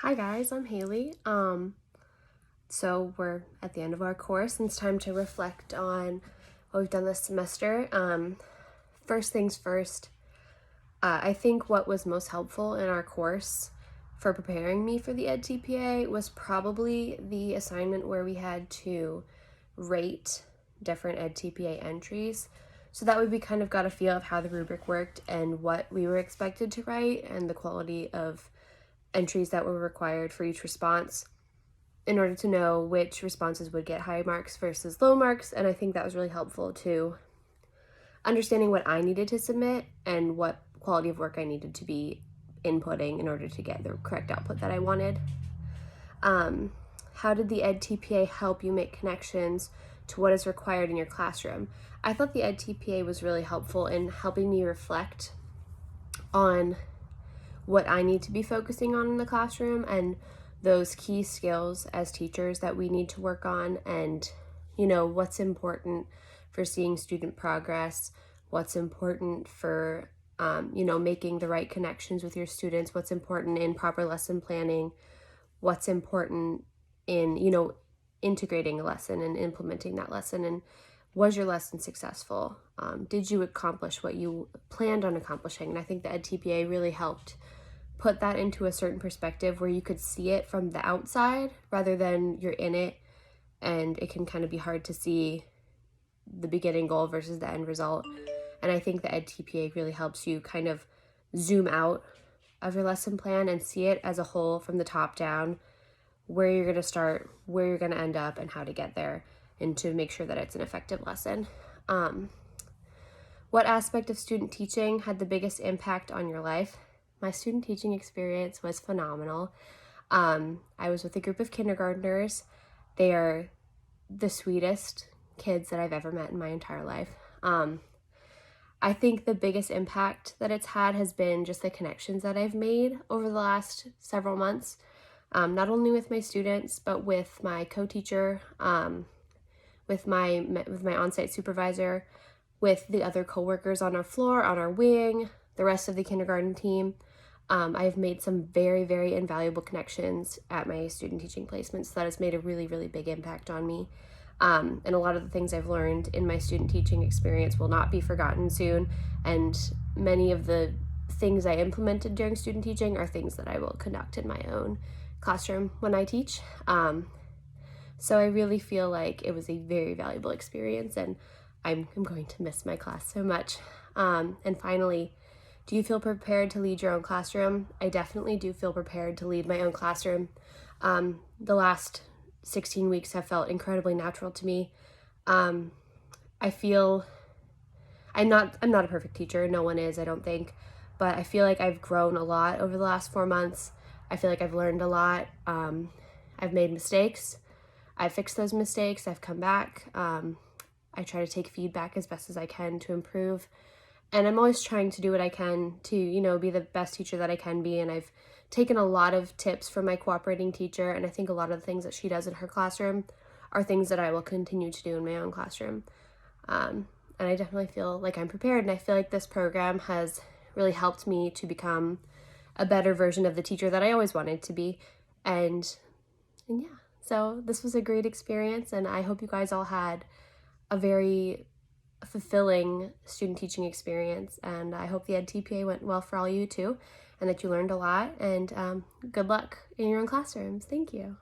Hi guys, I'm Haley. So we're at the end of our course and it's time to reflect on what we've done this semester. First things first, I think what was most helpful in our course for preparing me for the edTPA was probably the assignment where we had to rate different edTPA entries. So that way we kind of got a feel of how the rubric worked and what we were expected to write and the quality of entries that were required for each response in order to know which responses would get high marks versus low marks. And I think that was really helpful to understanding what I needed to submit and what quality of work I needed to be inputting in order to get the correct output that I wanted. How did the edTPA help you make connections to what is required in your classroom? I thought the edTPA was really helpful in helping me reflect on what I need to be focusing on in the classroom and those key skills as teachers that we need to work on, and what's important for seeing student progress, what's important for making the right connections with your students, what's important in proper lesson planning, what's important in integrating a lesson and implementing that lesson, and was your lesson successful? Did you accomplish what you planned on accomplishing? And I think the edTPA really helped put that into a certain perspective where you could see it from the outside rather than you're in it, and it can kind of be hard to see the beginning goal versus the end result. And I think the edTPA really helps you kind of zoom out of your lesson plan and see it as a whole from the top down, where you're going to start, where you're going to end up, and how to get there, and to make sure that it's an effective lesson. What aspect of student teaching had the biggest impact on your life? My student teaching experience was phenomenal. I was with a group of kindergartners. They are the sweetest kids that I've ever met in my entire life. I think the biggest impact that it's had has been just the connections that I've made over the last several months, not only with my students, but with my co-teacher, with my on-site supervisor, with the other coworkers on our floor, on our wing, the rest of the kindergarten team. I've made some very, very invaluable connections at my student teaching placements. So that has made a really, really big impact on me. And a lot of the things I've learned in my student teaching experience will not be forgotten soon. And many of the things I implemented during student teaching are things that I will conduct in my own classroom when I teach. So I really feel like it was a very valuable experience, and I'm going to miss my class so much. And finally, do you feel prepared to lead your own classroom? I definitely do feel prepared to lead my own classroom. The last 16 weeks have felt incredibly natural to me. I feel I'm not a perfect teacher. No one is, I don't think, but I feel like I've grown a lot over the last 4 months. I feel like I've learned a lot. I've made mistakes. I've fixed those mistakes. I've come back. I try to take feedback as best as I can to improve. And I'm always trying to do what I can to, be the best teacher that I can be. And I've taken a lot of tips from my cooperating teacher. And I think a lot of the things that she does in her classroom are things that I will continue to do in my own classroom. And I definitely feel like I'm prepared. And I feel like this program has really helped me to become a better version of the teacher that I always wanted to be. And yeah, so this was a great experience. And I hope you guys all had a very fulfilling student teaching experience, and I hope the edTPA went well for all you too, and that you learned a lot, and good luck in your own classrooms. Thank you.